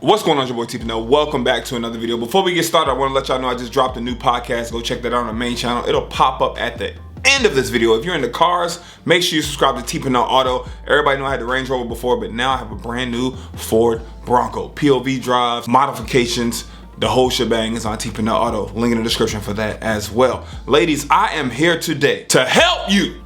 What's going on, your boy TpindellTV? Welcome back to another video. Before we get started, I want to let y'all know I just dropped a new podcast. Go check that out on the main channel. It'll pop up at the end of this video. If you're into cars, make sure you subscribe to T-Pindell Auto. Everybody know I had the Range Rover before, but now I have a brand new Ford Bronco. POV drives, modifications, the whole shebang is on T-Pindell Auto. Link in the description for that as well. Ladies, I am here today to help you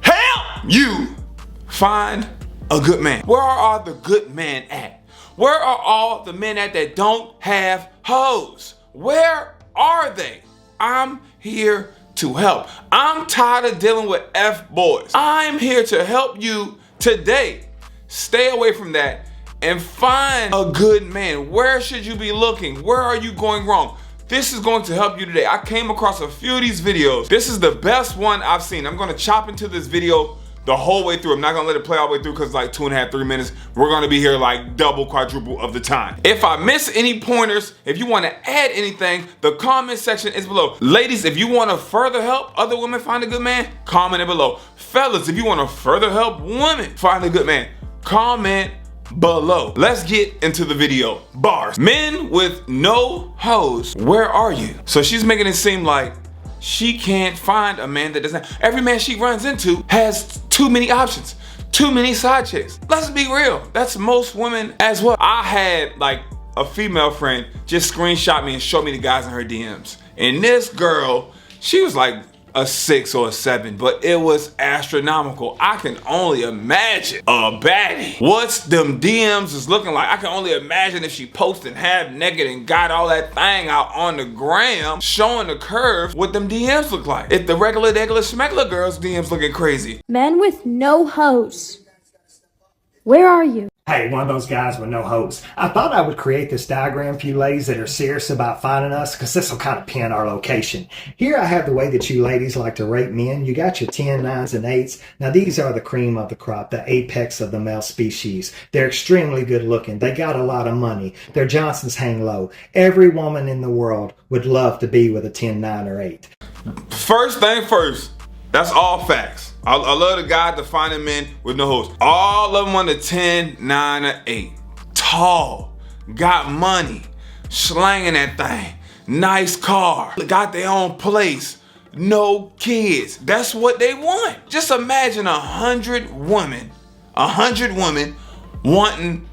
find a good man. Where are all the good men at? Where are all the men at that don't have hoes? Where are they? I'm here to help. I'm tired of dealing with F-boys. I'm here to help you today. Stay away from that and find a good man. Where should you be looking? Where are you going wrong? This is going to help you today. I came across a few of these videos. This is the best one I've seen. I'm gonna chop into this video the whole way through. I'm not gonna let it play all the way through because it's like 2.5, 3 minutes. We're gonna be here like double, quadruple of the time. If I miss any pointers, if you wanna add anything, the comment section is below. Ladies, if you wanna further help other women find a good man, comment it below. Fellas, if you wanna further help women find a good man, comment below. Let's get into the video. Bars. Men with no hoes, where are you? So she's making it seem like she can't find a man that doesn't. Every man she runs into has too many options, too many side chicks. Let's be real. That's most women as well. I had like a female friend just screenshot me and show me the guys in her DMs. And this girl, she was like a 6 or a 7, but it was astronomical. I can only imagine a baddie. What's them DMs is looking like? I can only imagine if she posted half naked and got all that thing out on the gram, showing the curves, what them DMs look like. If the regular schmeckler girls DMs looking crazy. Men with no hoes, where are you? Hey, one of those guys with no hopes. I thought I would create this diagram for you ladies that are serious about finding us, because this will kind of pin our location. Here I have the way that you ladies like to rate men. You got your 10, 9s, and 8s. Now these are the cream of the crop, the apex of the male species. They're extremely good looking. They got a lot of money. Their Johnsons hang low. Every woman in the world would love to be with a 10, 9, or 8. First thing first, that's all facts. I love the guy defining men with no hoes. All of them on the 10, 9, or 8. Tall, got money, slanging that thing, nice car, got their own place, no kids. That's what they want. Just imagine 100 women wanting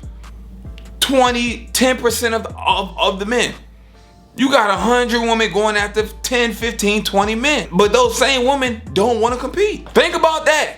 10% of the men. You got 100 women going after 10, 15, 20 men. But those same women don't want to compete. Think about that.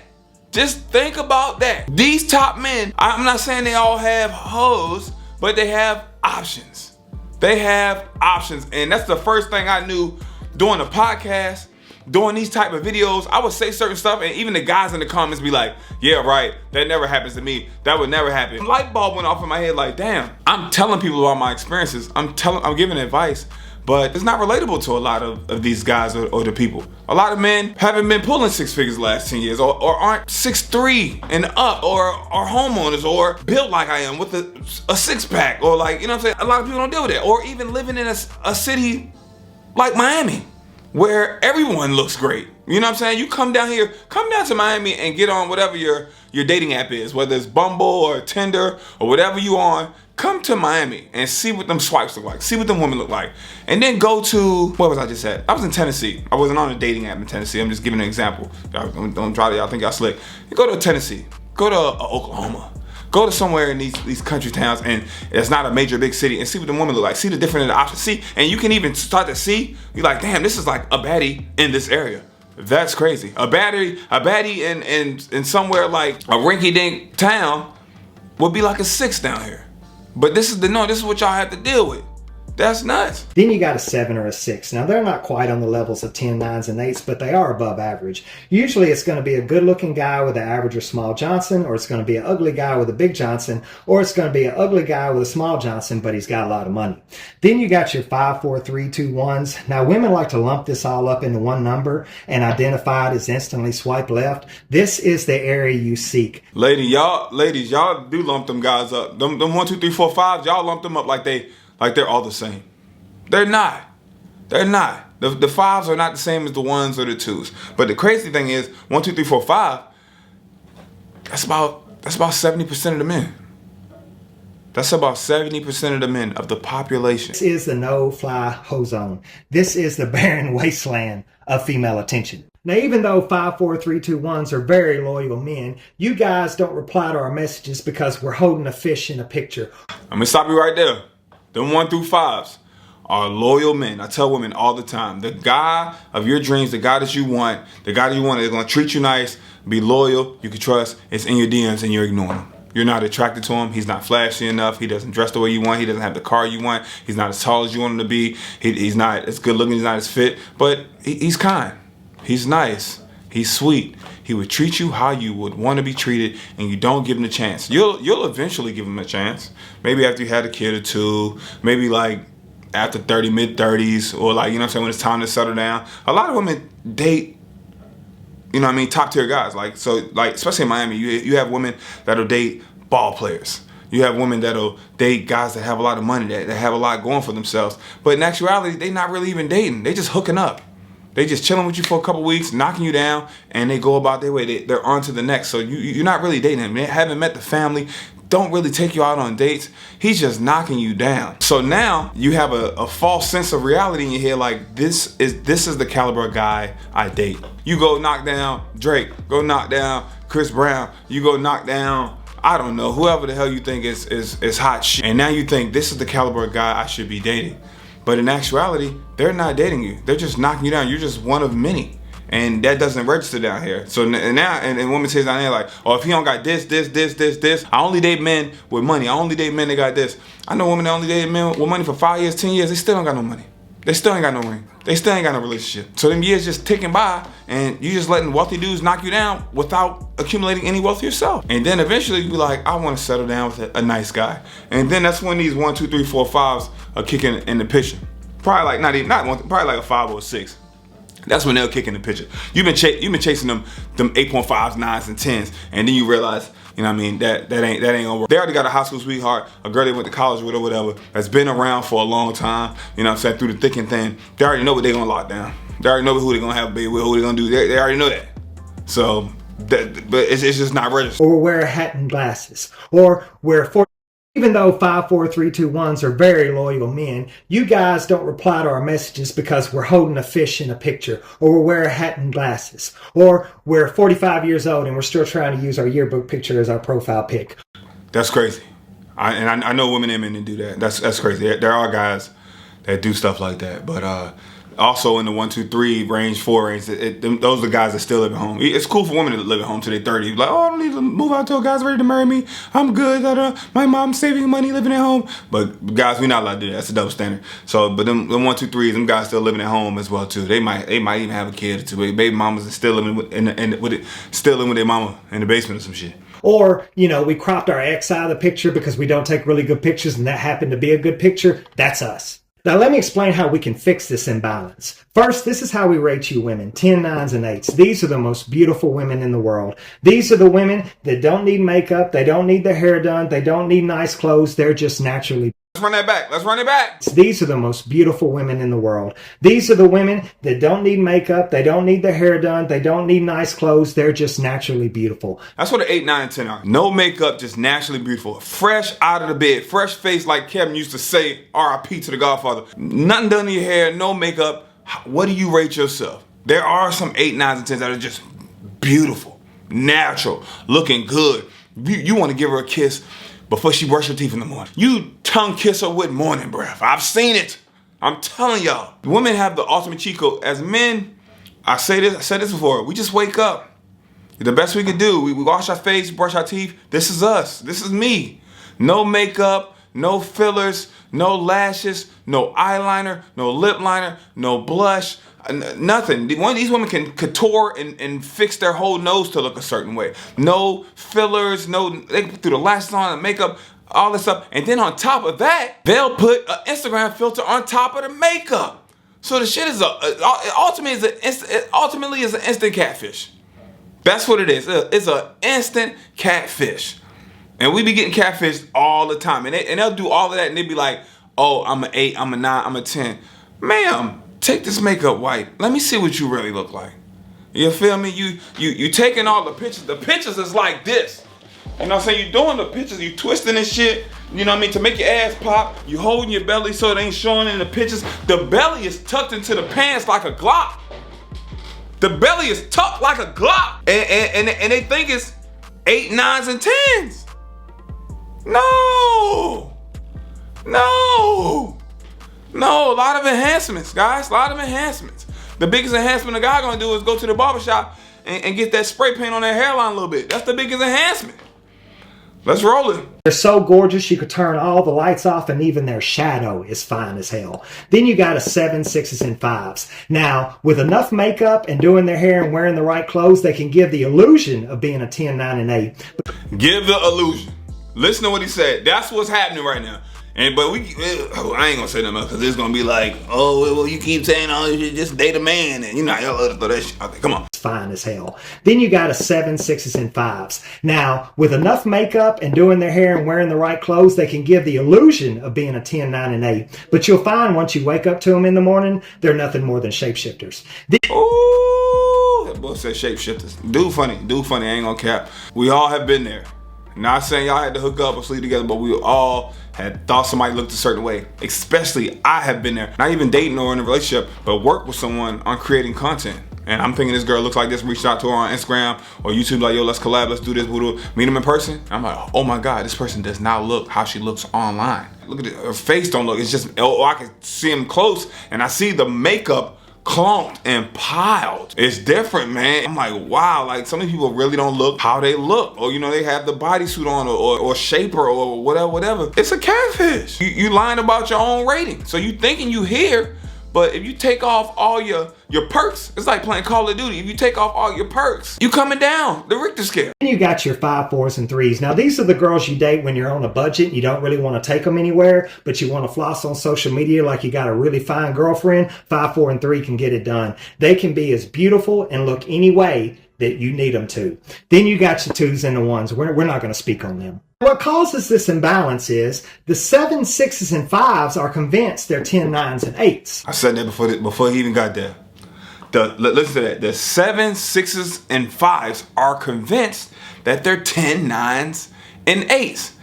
Just think about that. These top men, I'm not saying they all have hoes, but they have options. They have options. And that's the first thing I knew doing a podcast, doing these type of videos. I would say certain stuff and even the guys in the comments be like, yeah, right, that never happens to me. That would never happen. Light bulb went off in my head like, damn, I'm telling people about my experiences. I'm giving advice, but it's not relatable to a lot of these guys or the people. A lot of men haven't been pulling 6 figures the last 10 years or aren't 6'3" and up or are homeowners or built like I am with a six pack or like, you know what I'm saying? A lot of people don't deal with that. Or even living in a city like Miami, where everyone looks great. You know what I'm saying? You come down to Miami and get on whatever your dating app is, whether it's Bumble or Tinder or whatever you on. Come to Miami and see what them swipes look like. See what them women look like. And then go to, where was I just at? I was in Tennessee. I wasn't on a dating app in Tennessee. I'm just giving an example. Don't try to, y'all think y'all slick. Go to Tennessee. Go to Oklahoma. Go to somewhere in these country towns and it's not a major big city and see what the women look like. See the different options. See, and you can even start to see, you're like, damn, this is like a baddie in this area. That's crazy. A baddie in somewhere like a rinky-dink town would be like a 6 down here. But this is what y'all have to deal with. That's nuts. Then you got a 7 or a 6. Now they're not quite on the levels of 10, 9s, and 8s, but they are above average. Usually it's going to be a good looking guy with an average or small Johnson, or it's going to be an ugly guy with a big Johnson, or it's going to be an ugly guy with a small Johnson, but he's got a lot of money. Then you got your 5, 4, 3, 2, 1s. Now women like to lump this all up into one number and identify it as instantly swipe left. This is the area you seek. Ladies, y'all do lump them guys up. Them 1, 2, 3, 4, 5, y'all lump them up like they're all the same. They're not. They're not. The 5s are not the same as the 1s or the 2s. But the crazy thing is, 1, 2, 3, 4, 5, that's about 70% of the men. That's about 70% of the men of the population. This is the no-fly hoe zone. This is the barren wasteland of female attention. Now, even though 54321s are very loyal men, you guys don't reply to our messages because we're holding a fish in a picture. I'm gonna stop you right there. Them 1 through 5s are loyal men. I tell women all the time, the guy of your dreams, the guy that you want, is gonna treat you nice, be loyal, you can trust, it's in your DMs and you're ignoring him. You're not attracted to him. He's not flashy enough. He doesn't dress the way you want. He doesn't have the car you want. He's not as tall as you want him to be. He's not as good looking. He's not as fit, but he's kind. He's nice. He's sweet. He would treat you how you would want to be treated, and you don't give him a chance. You'll eventually give him a chance. Maybe after you had a kid or two. Maybe like after 30, mid-30s, or like, you know what I'm saying, when it's time to settle down. A lot of women date, you know what I mean, top tier guys. Like, so, like, especially in Miami, you have women that'll date ball players. You have women that'll date guys that have a lot of money, that have a lot going for themselves. But in actuality, they're not really even dating. They just hooking up. They just chilling with you for a couple weeks, knocking you down, and they go about their way. They're on to the next. So you're not really dating him. They haven't met the family. Don't really take you out on dates. He's just knocking you down. So now you have a false sense of reality in your head, like this is the caliber of guy I date. You go knock down Drake, go knock down Chris Brown, you go knock down, I don't know, whoever the hell you think is hot shit. And now you think this is the caliber of guy I should be dating. But in actuality, they're not dating you. They're just knocking you down. You're just one of many. And that doesn't register down here. So now, and women say down there like, oh, if he don't got this, I only date men with money. I only date men that got this. I know women that only date men with money for 5 years, 10 years. They still don't got no money. They still ain't got no ring. They still ain't got no relationship. So them years just ticking by, and you just letting wealthy dudes knock you down without accumulating any wealth yourself. And then eventually you be like, I want to settle down with a nice guy. And then that's when these 1, 2, 3, 4, 5s are kicking in the picture. Probably like probably like a 5 or a 6. That's when they'll kick in the picture. You've been chasing them 8.5s, 9s, and 10s, and then you realize, you know what I mean, that ain't gonna work. They already got a high school sweetheart, a girl they went to college with or whatever, that's been around for a long time, you know what I'm saying, through the thick and thin. They already know what they're gonna lock down. They already know who they're gonna have a baby with, who they're gonna do. They already know that. So, but it's just not registered. Or wear a hat and glasses. Or wear even though 54321s are very loyal men, you guys don't reply to our messages because we're holding a fish in a picture, or we'll wear a hat and glasses, or we're 45 years old and we're still trying to use our yearbook picture as our profile pic. That's crazy. I know women and men that do that. That's crazy. There are guys that do stuff like that, but also in the 1, 2, 3 range, 4 range, those are the guys that still live at home. It's cool for women to live at home till they're 30. Like, oh, I don't need to move out till a guy's ready to marry me. I'm good. My mom's saving money living at home. But guys, we're not allowed to do that. That's a double standard. So, but them 1, 2, 3s, them guys still living at home as well too. They might even have a kid or two. Baby mamas are still living with their mama in the basement or some shit. Or, you know, we cropped our ex out of the picture because we don't take really good pictures and that happened to be a good picture. That's us. Now let me explain how we can fix this imbalance. First, this is how we rate you women, 10, 9s, and 8s. These are the most beautiful women in the world. These are the women that don't need makeup, they don't need their hair done, they don't need nice clothes, they're just naturally. Let's run that back. Let's run it back. These are the most beautiful women in the world. These are the women that don't need makeup, they don't need their hair done, they don't need nice clothes, they're just naturally beautiful. That's what the 8, 9, and 10 are. No makeup, just naturally beautiful. Fresh out of the bed, fresh face like Kevin used to say, R.I.P. to the Godfather. Nothing done to your hair, no makeup. What do you rate yourself? There are some 8, 9s, and 10s that are just beautiful, natural, looking good. You want to give her a kiss before she brushes her teeth in the morning. You tongue kiss her with morning breath. I've seen it. I'm telling y'all. Women have the ultimate cheat code. As men, I said this before, we just wake up. The best we can do, we wash our face, brush our teeth. This is us. This is me. No makeup, no fillers, no lashes, no eyeliner, no lip liner, no blush, nothing. These women can couture and fix their whole nose to look a certain way. No fillers, they do the lashes on, the makeup, all this stuff. And then on top of that, they'll put an Instagram filter on top of the makeup. So the shit is ultimately is an instant catfish. That's what it is. It's an instant catfish. And we be getting catfished all the time. And they'll do all of that and they be like, oh, I'm an 8, I'm a 9, I'm a 10. Ma'am, take this makeup wipe. Let me see what you really look like. You feel me? You taking all the pictures. The pictures is like this. You know what I'm saying? You doing the pictures, you twisting and shit. you know what I mean, to make your ass pop, you holding your belly so it ain't showing in the pictures. The belly is tucked into the pants like a Glock. The belly is tucked like a Glock. And they think it's 8, 9s, and 10s. No. No. No, a lot of enhancements, guys. A lot of enhancements. The biggest enhancement a guy gonna do is go to the barbershop and get that spray paint on their hairline a little bit. That's the biggest enhancement. Let's roll it. They're so gorgeous you could turn all the lights off and even their shadow is fine as hell. Then you got a 7, 6s, and 5s. Now, with enough makeup and doing their hair and wearing the right clothes, they can give the illusion of being a 10, 9, and 8. Give the illusion. Listen to what he said. That's what's happening right now. I ain't gonna say nothing because it's gonna be like, oh, well, you keep saying, oh, you just date a man, and you know, y'all love to throw that shit out there. Come on. It's fine as hell. Then you got a 7, 6s, and 5s. Now, with enough makeup and doing their hair and wearing the right clothes, they can give the illusion of being a 10, 9, and 8. But you'll find once you wake up to them in the morning, they're nothing more than shapeshifters. Ooh, that boy said shapeshifters. Dude funny, I ain't gonna cap. We all have been there. Not saying y'all had to hook up or sleep together, but we all had thought somebody looked a certain way. Especially, I have been there. Not even dating or in a relationship, but work with someone on creating content. And I'm thinking this girl looks like this, reached out to her on Instagram or YouTube, like, yo, let's collab, let's do this, meet them in person. I'm like, oh my God, this person does not look how she looks online. Look at it, her face don't look, it's just, oh, I can see him close and I see the makeup clumped and piled. It's different, man. I'm like, wow, like some of these people really don't look how they look, or you know, they have the bodysuit on or shaper or whatever. It's a catfish. You lying about your own rating. So you thinking you here, but if you take off all your perks, it's like playing Call of Duty. If you take off all your perks, you coming down the Richter scale. Then you got your 5, 4s, and 3s. Now, these are the girls you date when you're on a budget. You don't really want to take them anywhere, but you want to floss on social media like you got a really fine girlfriend. 5, 4, and 3 can get it done. They can be as beautiful and look any way that you need them to. Then you got your 2s and the 1s. We're not going to speak on them. What causes this imbalance is the 7, 6s, and 5s are convinced they're 10, 9s, and 8s. I said that before he even got there. Listen to that. The 7, 6s, and 5s are convinced that they're 10, 9s, and 8s.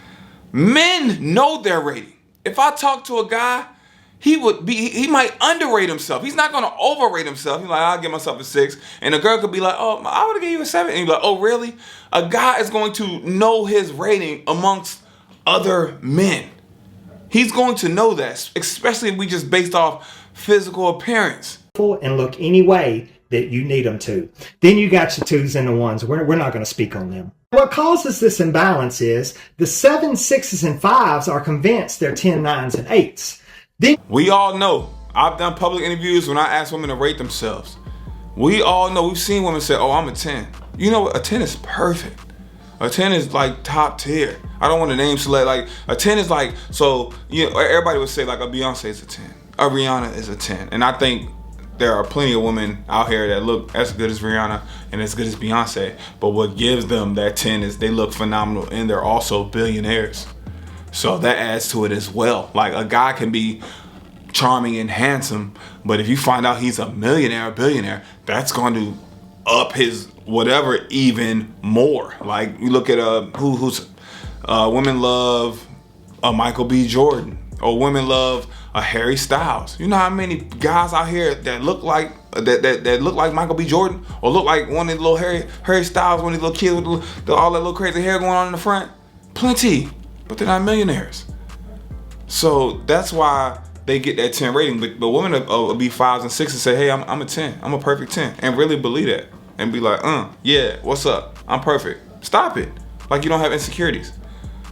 Men know their rating. If I talk to a guy, he might underrate himself. He's not gonna overrate himself. He's like, I'll give myself a 6. And a girl could be like, oh, I would have given you a 7. And he's like, oh, really? A guy is going to know his rating amongst other men. He's going to know that, especially if we just based off physical appearance. And look any way that you need them to. Then you got your 2s and the 1s. We're not going to speak on them. What causes this imbalance is the 7, 6s, and 5s are convinced they're 10, 9s, and 8s. We all know. I've done public interviews when I ask women to rate themselves. We all know. We've seen women say, oh, I'm a 10. You know what? A 10 is perfect. A 10 is like top tier. I don't want to name select. Like a 10 is like, so, you know, everybody would say like a Beyonce is a 10. A Rihanna is a 10. And I think there are plenty of women out here that look as good as Rihanna and as good as Beyonce. But what gives them that 10 is they look phenomenal and they're also billionaires. So that adds to it as well. Like a guy can be charming and handsome, but if you find out he's a millionaire, a billionaire, that's going to up his whatever even more. Like you look at women love a Michael B. Jordan, or women love a Harry Styles. You know how many guys out here that look like that look like Michael B. Jordan, or look like one of the little Harry Styles, one of the little kids with all that little crazy hair going on in the front? Plenty, but they're not millionaires. So that's why they get that 10 rating. But women will be 5s and 6s and say, hey, I'm a 10. I'm a perfect 10. And really believe that. And be like, yeah, what's up? I'm perfect. Stop it. Like you don't have insecurities.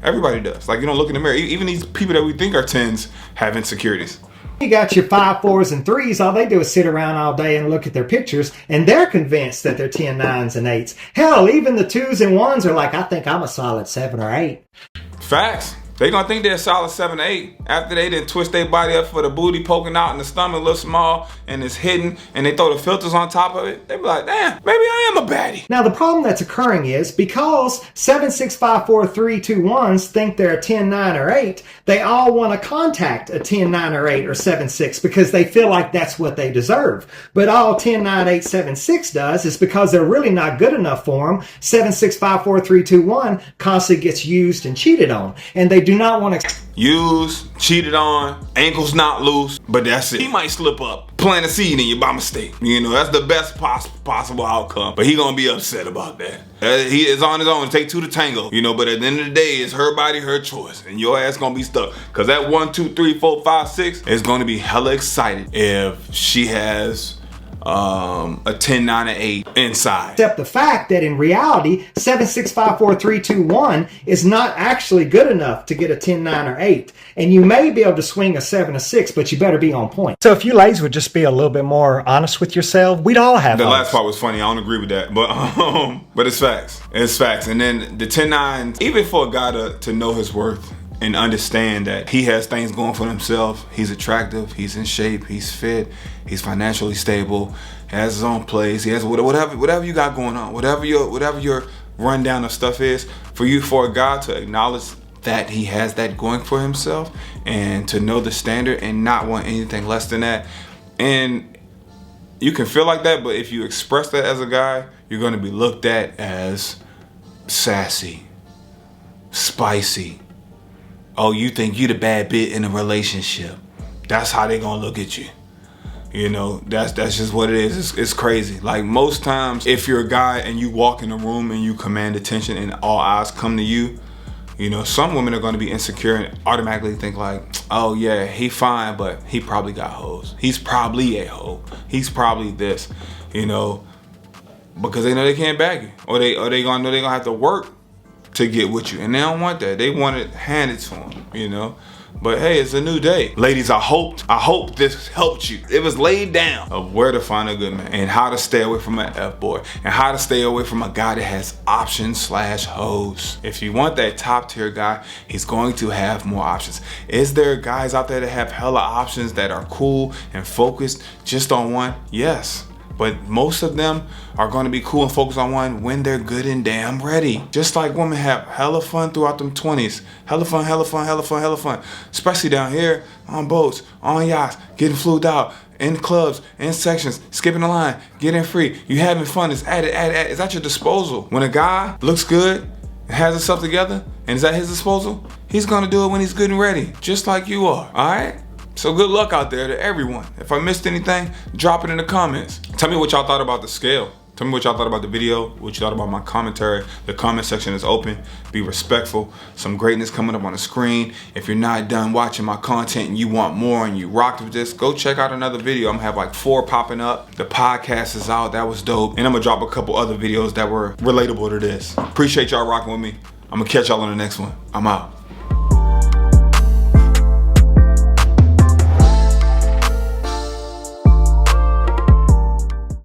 Everybody does. Like you don't look in the mirror. Even these people that we think are 10s have insecurities. You got your 5, 4s, and 3s. All they do is sit around all day and look at their pictures, and they're convinced that they're 10, 9s, and 8s. Hell, even the 2s and 1s are like, I think I'm a solid 7 or 8. Facts. They gonna think they're a solid 7 or 8 after they didn't twist their body up for the booty poking out and the stomach a little small and it's hidden and they throw the filters on top of it. They be like, damn, maybe I am a baddie. Now the problem that's occurring is because 7, 6, 5, 4, 3, 2, 1s think they're a 10, 9, or 8, they all want to contact a 10, 9, or 8 or 7, 6 because they feel like that's what they deserve. But all 10, 9, 8, 7, 6 does is because they're really not good enough for them, 7, 6, 5, 4, 3, 2, 1 constantly gets used and cheated on. And they do not want to used, cheated on, ankles not loose, but that's it. He might slip up, plant a seed in you by mistake. You know, that's the best possible outcome, but he gonna be upset about that. He is on his own, take two to tango, you know, but at the end of the day, it's her body, her choice, and your ass gonna be stuck. Cause that 1, 2, 3, 4, 5, 6 is gonna be hella excited if she has a 10, 9, and 8 inside. Accept the fact that in reality, 7, 6, 5, 4, 3, 2, 1 is not actually good enough to get a 10, 9, or 8. And you may be able to swing a 7 or 6, but you better be on point. So if you ladies would just be a little bit more honest with yourself, we'd all have The hoes. last part was funny. I don't agree with that, but it's facts. It's facts. And then the 10, 9, even for a guy to know his worth and understand that he has things going for himself. He's attractive, he's in shape, he's fit, he's financially stable, he has his own place, he has whatever you got going on, whatever your rundown of stuff is, for a guy to acknowledge that he has that going for himself and to know the standard and not want anything less than that. And you can feel like that, but if you express that as a guy, you're going to be looked at as sassy, spicy. Oh, you think you the bad bit in a relationship. That's how they gonna look at you. You know, that's just what it is. It's crazy. Like most times, if you're a guy and you walk in a room and you command attention and all eyes come to you, you know, some women are gonna be insecure and automatically think like, oh yeah, he fine, but he probably got hoes. He's probably a hoe. He's probably this, you know, because they know they can't bag you. Or they gonna know they gonna have to work to get with you, and they don't want that. They want it handed to them, you know. But hey, it's a new day, ladies. I hope this helped you. It was laid down of where to find a good man and how to stay away from an F-boy and how to stay away from a guy that has options / hoes. If you want that top tier guy, he's going to have more options. Is there guys out there that have hella options that are cool and focused just on one? Yes. But most of them are going to be cool and focused on one when they're good and damn ready. Just like women have hella fun throughout them 20s. Hella fun, hella fun, hella fun, hella fun. Especially down here on boats, on yachts, getting flued out, in clubs, in sections, skipping the line, getting free. You having fun, it's it's at your disposal. When a guy looks good and has himself together and is at his disposal, he's going to do it when he's good and ready, just like you are, all right? So good luck out there to everyone. If I missed anything, drop it in the comments. Tell me what y'all thought about the scale. Tell me what y'all thought about the video, what you thought about my commentary. The comment section is open. Be respectful. Some greatness coming up on the screen. If you're not done watching my content and you want more and you rocked with this, go check out another video. I'm gonna have like 4 popping up. The podcast is out. That was dope. And I'm gonna drop a couple other videos that were relatable to this. Appreciate y'all rocking with me. I'm gonna catch y'all on the next one. I'm out.